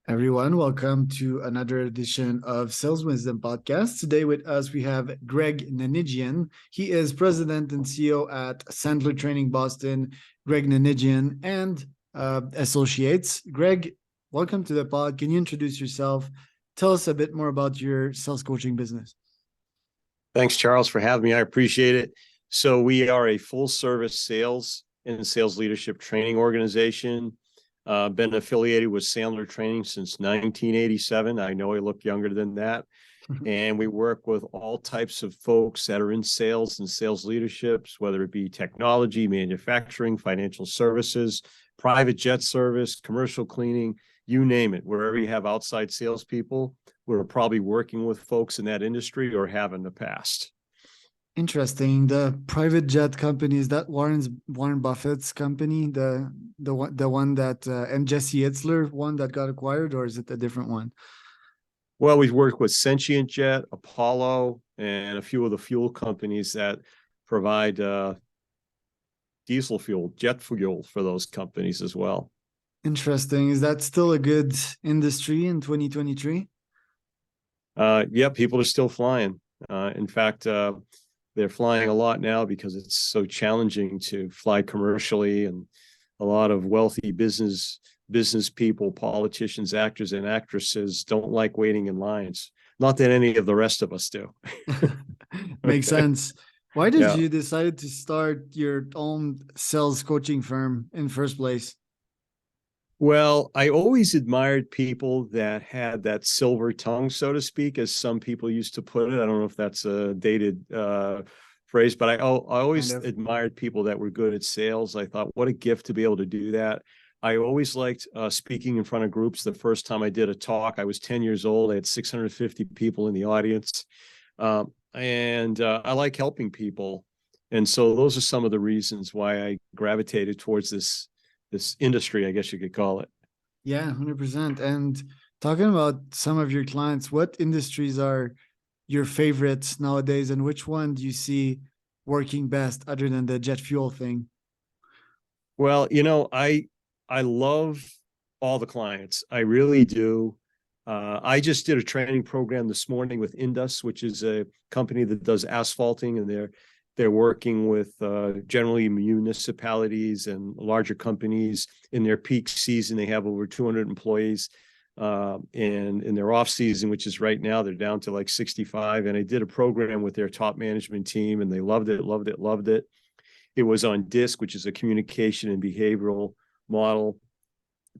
Everyone, welcome to another edition of Sales Wisdom Podcast. Today with us, we have Greg Nanigian. He is president and CEO at Sandler Training Boston, Greg Nanigian, and Associates. Greg, welcome to the pod. Can you introduce yourself? Tell us a bit more about your sales coaching business. Thanks, Charles, for having me. I appreciate it. So we are a full-service sales and sales leadership training organization. Been affiliated with Sandler Training since 1987. I know I look younger than that. And we work with all types of folks that are in sales and sales leaderships, whether it be technology, manufacturing, financial services, private jet service, commercial cleaning, you name it. Wherever you have outside salespeople, we're probably working with folks in that industry or have in the past. Interesting. The private jet company, is that Warren Buffett's company, the one that and Jesse Itzler one that got acquired, or is it a different one? Well, we've worked with Sentient Jet, Apollo, and a few of the fuel companies that provide diesel fuel, jet fuel for those companies as well. Interesting. Is that still a good industry in 2023? Yeah, people are still flying. In fact, they're flying a lot now because it's so challenging to fly commercially, and a lot of wealthy business people, politicians, actors, and actresses don't like waiting in lines. Not that any of the rest of us do. Makes sense. Why did Yeah. you decide to start your own sales coaching firm in first place? Well, I always admired people that had that silver tongue, so to speak, as some people used to put it. I don't know if that's a dated phrase, but I always admired people that were good at sales. I thought, what a gift to be able to do that. I always liked speaking in front of groups. The first time I did a talk, I was 10 years old. I had 650 people in the audience. And I like helping people. And so those are some of the reasons why I gravitated towards this industry, I guess you could call it. Yeah, 100%. And talking about some of your clients, what industries are your favorites nowadays, and which one do you see working best other than the jet fuel thing? Well, I love all the clients. I really do. I just did a training program this morning with Indus, which is a company that does asphalting, and they're working with generally municipalities and larger companies. In their peak season, they have over 200 employees. And in their off season, which is right now, they're down to like 65. And I did a program with their top management team, and they loved it, loved it, loved it. It was on DISC, which is a communication and behavioral model.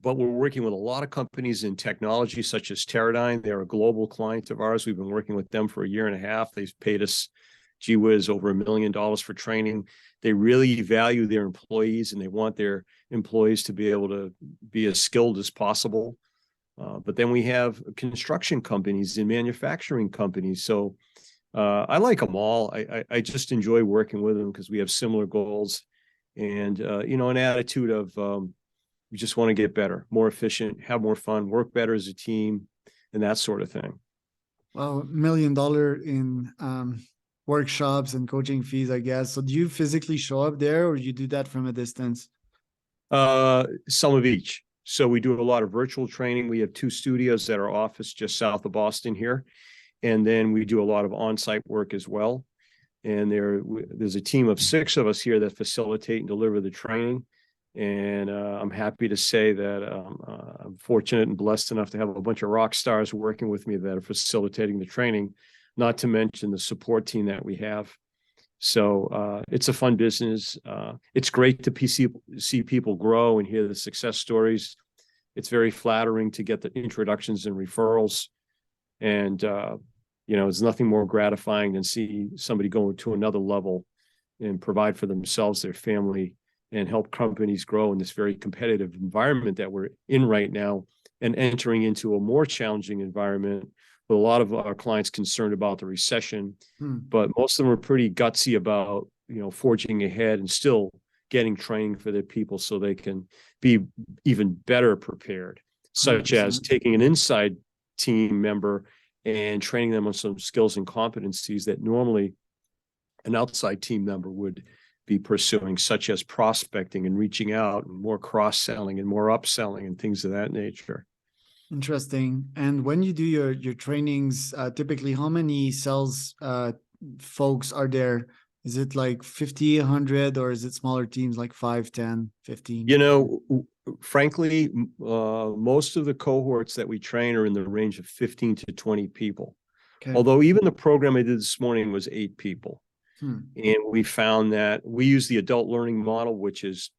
But we're working with a lot of companies in technology, such as Teradyne. They're a global client of ours. We've been working with them for a year and a half. They've paid us, gee whiz, over $1 million for training. They really value their employees, and they want their employees to be able to be as skilled as possible. But then we have construction companies and manufacturing companies. So I like them all. I just enjoy working with them because we have similar goals and, an attitude of we just want to get better, more efficient, have more fun, work better as a team, and that sort of thing. Well, $1 million in workshops and coaching fees, I guess. So do you physically show up there, or you do that from a distance? Some of each. So we do a lot of virtual training. We have 2 studios at our office just south of Boston here. And then we do a lot of on-site work as well. And there's a team of 6 of us here that facilitate and deliver the training. And I'm happy to say that I'm fortunate and blessed enough to have a bunch of rock stars working with me that are facilitating the training, not to mention the support team that we have. So it's a fun business. It's great to see people grow and hear the success stories. It's very flattering to get the introductions and referrals. And, it's nothing more gratifying than see somebody go to another level and provide for themselves, their family, and help companies grow in this very competitive environment that we're in right now, and entering into a more challenging environment with a lot of our clients concerned about the recession. But most of them are pretty gutsy about, forging ahead and still getting training for their people so they can be even better prepared, such 100%. As taking an inside team member and training them on some skills and competencies that normally an outside team member would be pursuing, such as prospecting and reaching out and more cross-selling and more upselling and things of that nature. Interesting. And when you do your trainings, typically how many sales folks are there? Is it like 50, 100, or is it smaller teams like 5, 10, 15? You know, frankly, most of the cohorts that we train are in the range of 15 to 20 people. Okay. Although even the program I did this morning was 8 people. And we found that we use the adult learning model, which is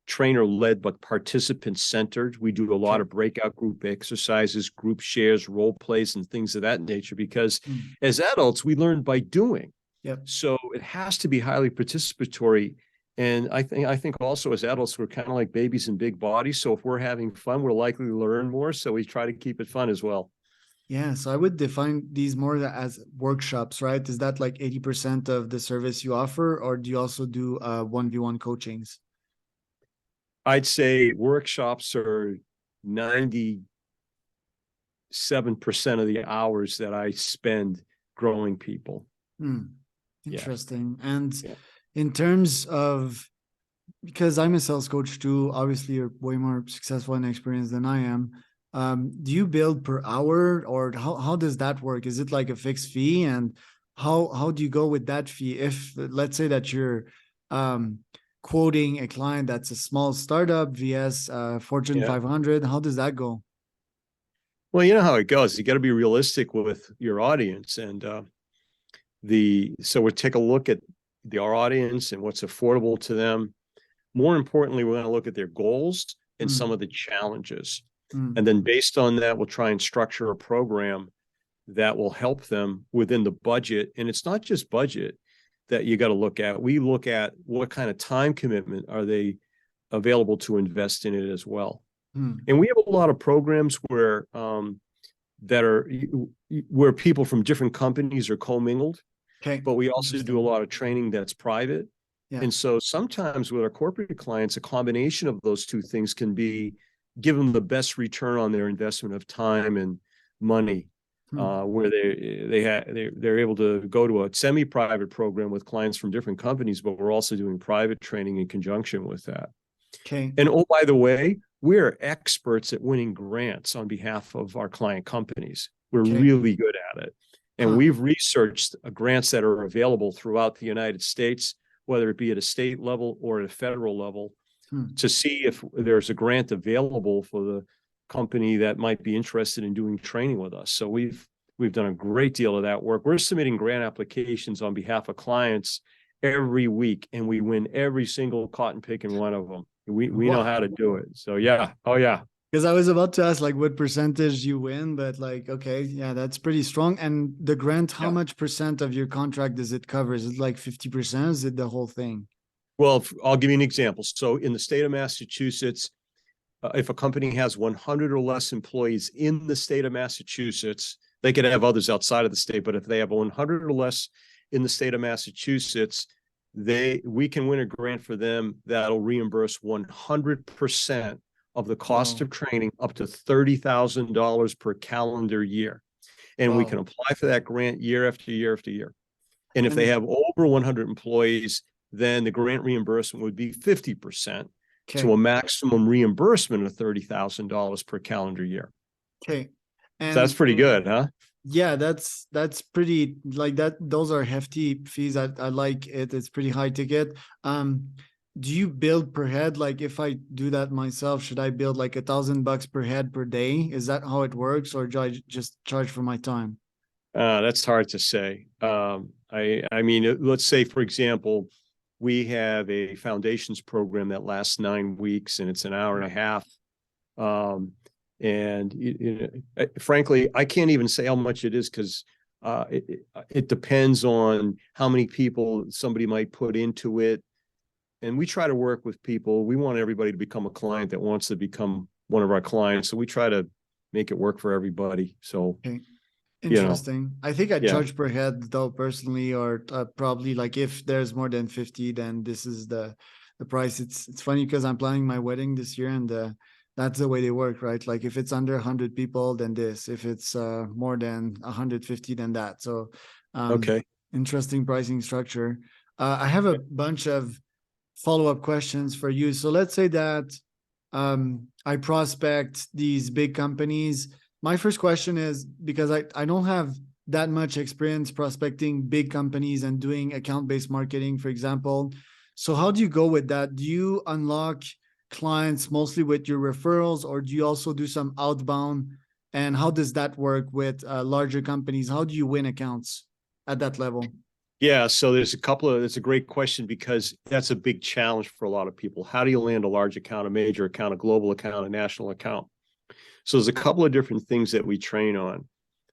trainer-led but participant-centered. We do a lot of breakout group exercises, group shares, role plays, and things of that nature, because as adults, we learn by doing. Yep. So it has to be highly participatory. And I think also as adults, we're kind of like babies in big bodies. So if we're having fun, we're likely to learn more. So we try to keep it fun as well. Yeah, so I would define these more as workshops, right? Is that like 80% of the service you offer, or do you also do 1v1 coachings? I'd say workshops are 97% of the hours that I spend growing people. Interesting. And Yeah. in terms of, because I'm a sales coach too, obviously you're way more successful and experienced than I am. Do you bill per hour, or how does that work? Is it like a fixed fee? And how do you go with that fee? If let's say that you're quoting a client that's a small startup vs Fortune 500, how does that go? Well, you know how it goes. You got to be realistic with your audience, and so we take a look at our audience and what's affordable to them. More importantly, we're going to look at their goals and some of the challenges. And then based on that, we'll try and structure a program that will help them within the budget. And it's not just budget that you got to look at. We look at what kind of time commitment are they available to invest in it as well. And we have a lot of programs where where people from different companies are commingled. Okay. But we also do a lot of training that's private. Yeah. And so sometimes with our corporate clients, a combination of those two things can give them the best return on their investment of time and money, where they're able to go to a semi-private program with clients from different companies, but we're also doing private training in conjunction with that. Okay. And oh, by the way, we're experts at winning grants on behalf of our client companies. We're really good at it. And we've researched grants that are available throughout the United States, whether it be at a state level or at a federal level, to see if there's a grant available for the company that might be interested in doing training with us. So we've done a great deal of that work. We're submitting grant applications on behalf of clients every week, and we win every single cotton picking one of them. We know how to do it. So yeah. Oh yeah. Because I was about to ask like what percentage you win, but like, okay, yeah, that's pretty strong. And the grant, how much percent of your contract does it cover? Is it like 50%? Is it the whole thing? Well, I'll give you an example. So in the state of Massachusetts, if a company has 100 or less employees in the state of Massachusetts, they could have others outside of the state, but if they have 100 or less in the state of Massachusetts, we can win a grant for them that'll reimburse 100% of the cost of training up to $30,000 per calendar year. And we can apply for that grant year after year after year. And if they have over 100 employees, then the grant reimbursement would be 50% to a maximum reimbursement of $30,000 per calendar year. Okay. And so that's pretty good, huh? Yeah, that's pretty like that. Those are hefty fees. I like it. It's pretty high ticket. Do you build per head? Like if I do that myself, should I build like $1,000 per head per day? Is that how it works, or do I just charge for my time? That's hard to say. I mean, let's say, for example, we have a foundations program that lasts 9 weeks and it's an hour and a half. Frankly, I can't even say how much it is because it depends on how many people somebody might put into it. And we try to work with people. We want everybody to become a client that wants to become one of our clients. So we try to make it work for everybody. So. Okay. Interesting. I think I charge per head though personally, or probably like if there's more than 50, then this is the price. It's funny because I'm planning my wedding this year, and that's the way they work, right? Like if it's under 100 people, then this. If it's more than 150, then that. So interesting pricing structure. I have a bunch of follow-up questions for you. So let's say that I prospect these big companies. My first question is, because I don't have that much experience prospecting big companies and doing account-based marketing, for example. So how do you go with that? Do you unlock clients mostly with your referrals, or do you also do some outbound? And how does that work with larger companies? How do you win accounts at that level? Yeah, so it's a great question because that's a big challenge for a lot of people. How do you land a large account, a major account, a global account, a national account? So there's a couple of different things that we train on.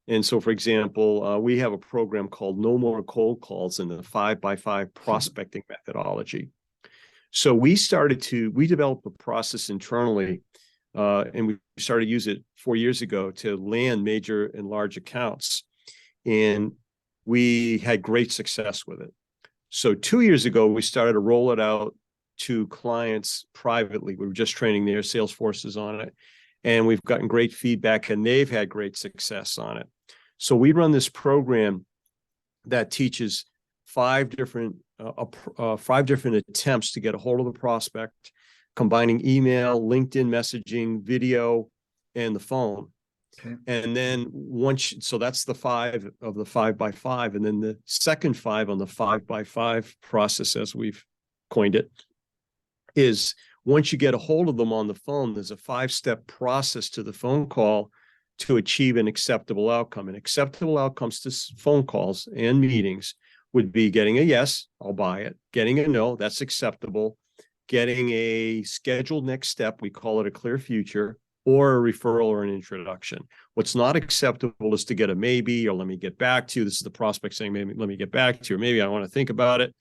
And so, for example, we have a program called No More Cold Calls in the 5x5 prospecting methodology. So we developed a process internally, and we started to use it 4 years ago to land major and large accounts. And we had great success with it. So 2 years ago, we started to roll it out to clients privately. We were just training their sales forces on it. And we've gotten great feedback, and they've had great success on it. So we run this program that teaches five different attempts to get a hold of the prospect, combining email, LinkedIn messaging, video, and the phone. Okay. And then so that's the 5 of the 5x5. And then the second 5 on the 5x5 process, as we've coined it, is once you get a hold of them on the phone, there's a 5-step process to the phone call to achieve an acceptable outcome. And acceptable outcomes to phone calls and meetings would be getting a yes, I'll buy it, getting a no, that's acceptable, getting a scheduled next step, we call it a clear future, or a referral or an introduction. What's not acceptable is to get a maybe, or let me get back to you. This is the prospect saying, maybe let me get back to you, or maybe I want to think about it.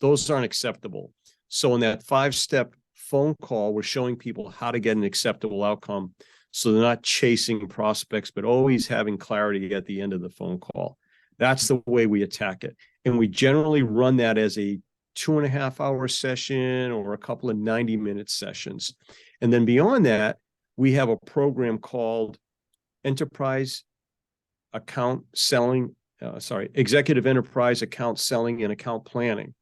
Those aren't acceptable. So in that 5-step phone call, we're showing people how to get an acceptable outcome. So they're not chasing prospects, but always having clarity at the end of the phone call. That's the way we attack it. And we generally run that as a 2.5-hour session or a couple of 90-minute sessions. And then beyond that, we have a program called Executive Enterprise Account Selling and Account Planning.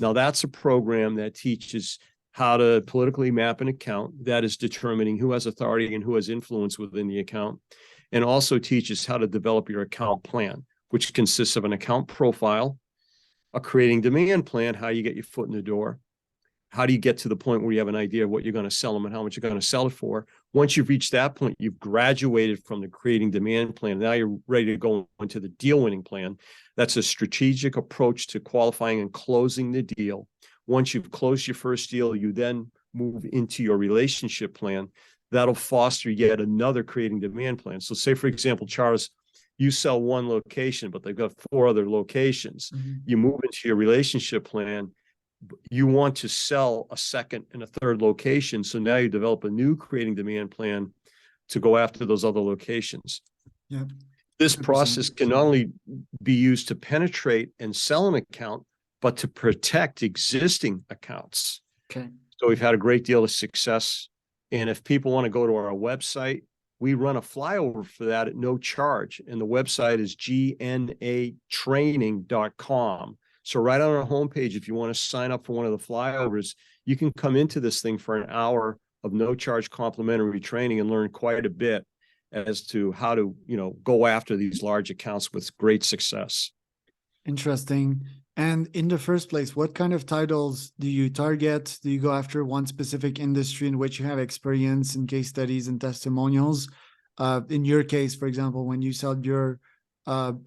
Now, that's a program that teaches how to politically map an account, that is determining who has authority and who has influence within the account, and also teaches how to develop your account plan, which consists of an account profile, a creating demand plan, how you get your foot in the door, how do you get to the point where you have an idea of what you're going to sell them and how much you're going to sell it for. Once you've reached that point, you've graduated from the creating demand plan. Now you're ready to go into the deal winning plan. That's a strategic approach to qualifying and closing the deal. Once you've closed your first deal, you then move into your relationship plan. That'll foster yet another creating demand plan. So say, for example, Charles, you sell one location, but they've got 4 other locations. Mm-hmm. You move into your relationship plan. You want to sell a second and a third location. So now you develop a new creating demand plan to go after those other locations. Yeah. This process can not only be used to penetrate and sell an account, but to protect existing accounts. Okay. So we've had a great deal of success. And if people want to go to our website, we run a flyover for that at no charge. And the website is gnatraining.com. So right on our homepage, if you want to sign up for one of the flyovers, you can come into this thing for an hour of no charge complimentary training and learn quite a bit as to how to, go after these large accounts with great success. Interesting. And in the first place, what kind of titles do you target? Do you go after one specific industry in which you have experience and case studies and testimonials? In your case, for example, when you sell your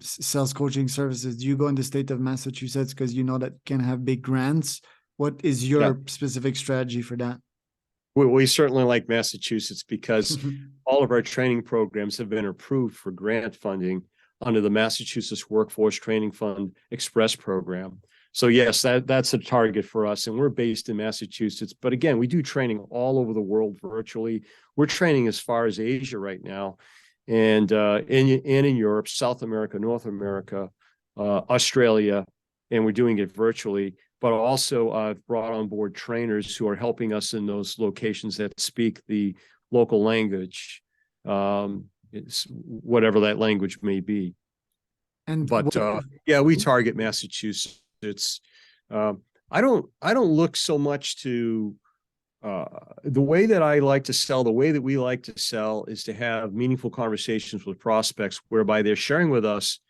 sales coaching services, do you go in the state of Massachusetts because you know that can have big grants? What is your specific strategy for that? We certainly like Massachusetts because all of our training programs have been approved for grant funding under the Massachusetts Workforce Training Fund Express program. So yes, that's a target for us, and we're based in Massachusetts. But again, we do training all over the world virtually. We're training as far as Asia right now, and in Europe, South America, North America, Australia, and we're doing it virtually. But also I've brought on board trainers who are helping us in those locations that speak the local language. It's whatever that language may be. We target Massachusetts I don't look so much to the way that I like to sell, the way that we like to sell is to have meaningful conversations with prospects whereby they're sharing with us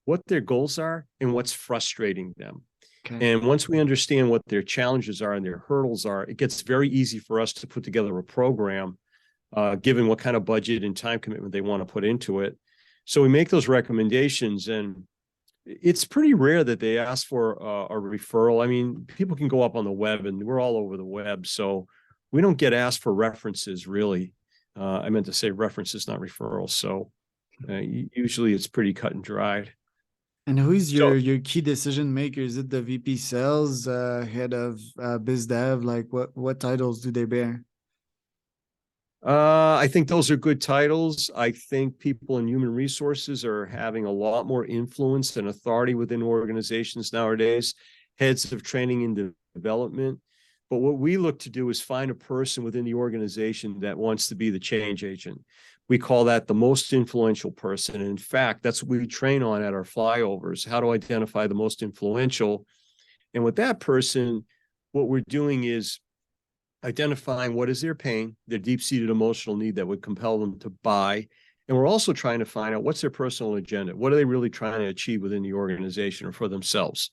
what their goals are and what's frustrating them. Okay. And once we understand what their challenges are and their hurdles are, it gets very easy for us to put together a program, given what kind of budget and time commitment they want to put into it. So we make those recommendations, and it's pretty rare that they ask for a referral. I mean, people can go up on the web, and we're all over the web, so we don't get asked for references, really. I meant to say references, not referrals. So usually it's pretty cut and dried. And who is So your key decision maker? Is it the VP sales, head of biz dev? Like what titles do they bear? I think those are good titles. I think people in human resources are having a lot more influence and authority within organizations nowadays, heads of training and development. But what we look to do is find a person within the organization that wants to be the change agent. We call that the most influential person. And in fact, that's what we train on at our flyovers, how to identify the most influential. And with that person, what we're doing is identifying what is their pain, their deep-seated emotional need that would compel them to buy. And we're also trying to find out what's their personal agenda. What are they really trying to achieve within the organization or for themselves?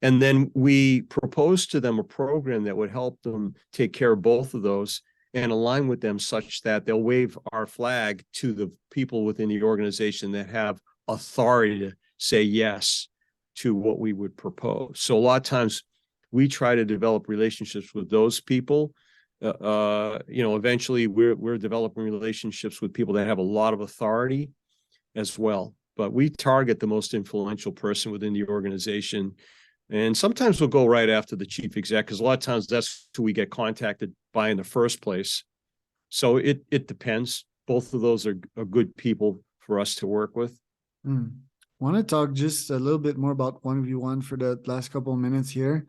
And then we propose to them a program that would help them take care of both of those and align with them such that they'll wave our flag to the people within the organization that have authority to say yes to what we would propose. So a lot of times we try to develop relationships with those people. Eventually we're developing relationships with people that have a lot of authority as well. But we target the most influential person within the organization. And sometimes we'll go right after the chief exec, because a lot of times that's who we get contacted by in the first place. So it depends. Both of those are good people for us to work with. Want to talk just a little bit more about 1v1 for the last couple of minutes here.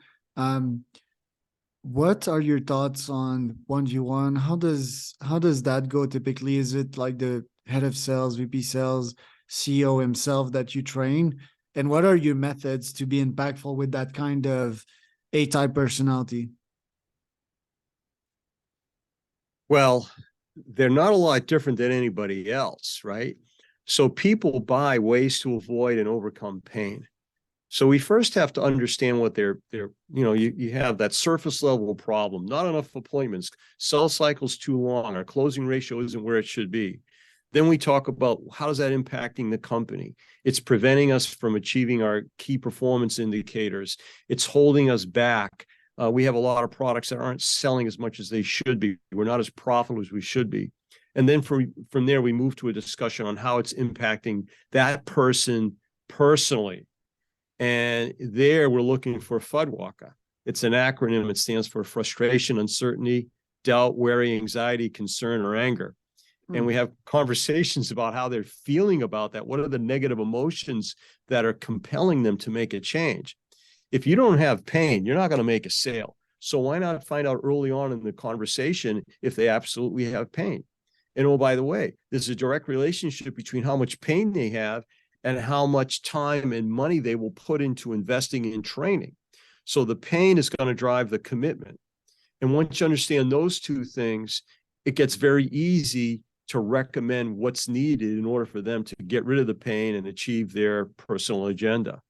What are your thoughts on 1v1? How does that go typically? Is it like the head of sales, VP sales, CEO himself that you train? And what are your methods to be impactful with that kind of A-type personality? Well, they're not a lot different than anybody else, right? So people buy ways to avoid and overcome pain. So we first have to understand what you have that surface level problem, not enough appointments, sell cycles too long, our closing ratio isn't where it should be. Then we talk about how is that impacting the company? It's preventing us from achieving our key performance indicators. It's holding us back. We have a lot of products that aren't selling as much as they should be. We're not as profitable as we should be. And then from there, we move to a discussion on how it's impacting that person personally. And there we're looking for FUDWACA. It's an acronym. It stands for frustration, uncertainty, doubt, worry, anxiety, concern, or anger. And we have conversations about how they're feeling about that. What are the negative emotions that are compelling them to make a change? If you don't have pain, you're not going to make a sale. So why not find out early on in the conversation if they absolutely have pain? And oh, by the way, there's a direct relationship between how much pain they have and how much time and money they will put into investing in training. So the pain is going to drive the commitment. And once you understand those two things, it gets very easy to recommend what's needed in order for them to get rid of the pain and achieve their personal agenda.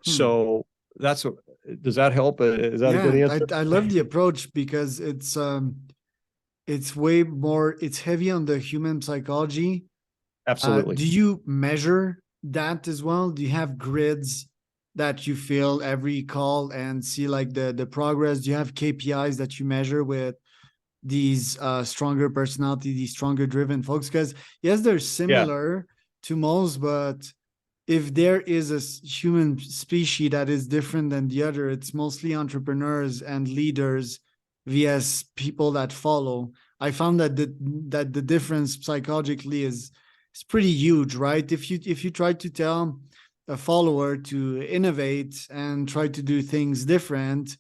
So does that help? Is that a good answer? I love the approach because it's way more, it's heavy on the human psychology. Absolutely. Do you measure that as well? Do you have grids that you fill every call and see like the progress? Do you have KPIs that you measure with these stronger personality, these stronger driven folks? Because yes, they're similar to most, but if there is a human species that is different than the other, it's mostly entrepreneurs and leaders vs people that follow. I found that the difference psychologically is pretty huge, right? If you try to tell a follower to innovate and try to do things different,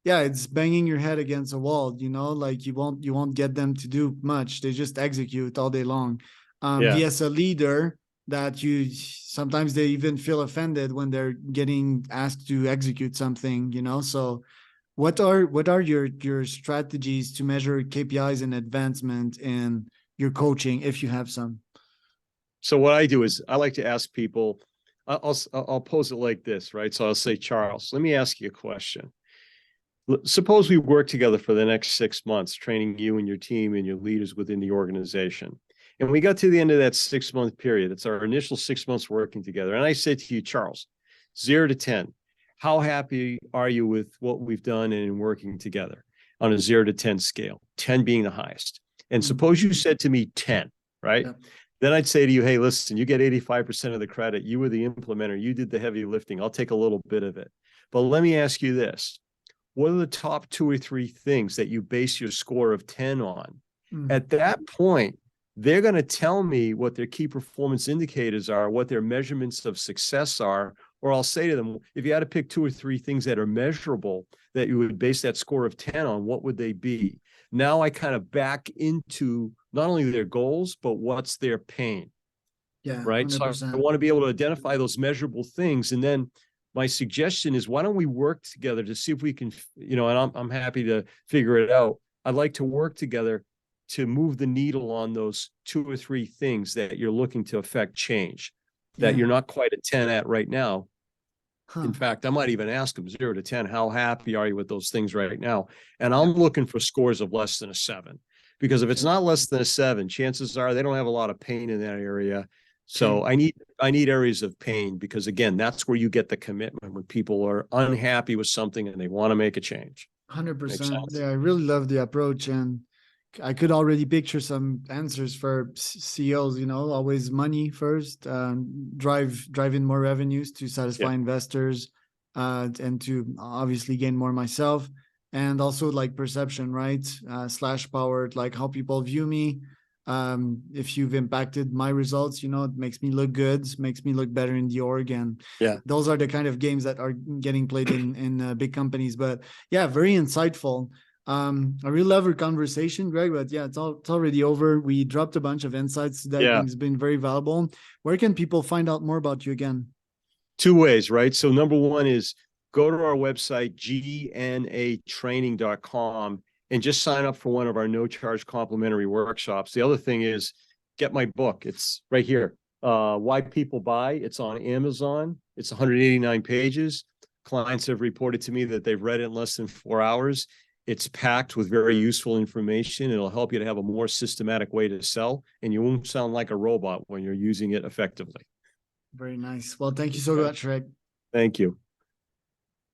yeah, it's banging your head against a wall, like you won't get them to do much. They just execute all day long. Vs a leader that you sometimes they even feel offended when they're getting asked to execute something, So what are your strategies to measure KPIs and advancement in your coaching, if you have some? So what I do is I like to ask people, I'll pose it like this, right? So I'll say, Charles, let me ask you a question. Suppose we work together for the next 6 months, training you and your team and your leaders within the organization. And we got to the end of that 6-month period. It's our initial 6 months working together. And I said to you, Charles, 0 to 10, how happy are you with what we've done and in working together on a 0 to 10 scale, 10 being the highest? And suppose you said to me 10, right? Yeah. Then I'd say to you, hey, listen, you get 85% of the credit. You were the implementer. You did the heavy lifting. I'll take a little bit of it. But let me ask you this. What are the top 2 or 3 things that you base your score of 10 on? At that point, they're going to tell me what their key performance indicators are, what their measurements of success are, or I'll say to them, if you had to pick 2 or 3 things that are measurable that you would base that score of 10 on, what would they be? Now I kind of back into not only their goals, but what's their pain. Yeah. Right. 100%. So I want to be able to identify those measurable things. And then my suggestion is, why don't we work together to see if we can, and I'm happy to figure it out. I'd like to work together to move the needle on those 2 or 3 things that you're looking to affect change, that you're not quite a 10 at right now. In fact, I might even ask them 0 to 10, how happy are you with those things right now? And I'm looking for scores of less than a 7, because if it's not less than a 7, chances are they don't have a lot of pain in that area. So I need areas of pain, because again, that's where you get the commitment, when people are unhappy with something and they want to make a change. 100%. Yeah, I really love the approach, and I could already picture some answers for CEOs. Always money first, drive in more revenues to satisfy investors, and to obviously gain more myself, and also like perception, right? Slash powered, like how people view me. If you've impacted my results, it makes me look good, makes me look better in the org. And those are the kind of games that are getting played in big companies. But yeah, very insightful. I really love our conversation, Greg, but it's already over. We dropped a bunch of insights today. I think it's been very valuable. Where can people find out more about you again? 2 ways, right? So number 1 is go to our website, gnatraining.com, and just sign up for one of our no-charge complimentary workshops. The other thing is get my book. It's right here. Why People Buy. It's on Amazon. It's 189 pages. Clients have reported to me that they've read it in less than 4 hours. It's packed with very useful information. It'll help you to have a more systematic way to sell, and you won't sound like a robot when you're using it effectively. Very nice. Well, thank you so much, Greg. Thank you.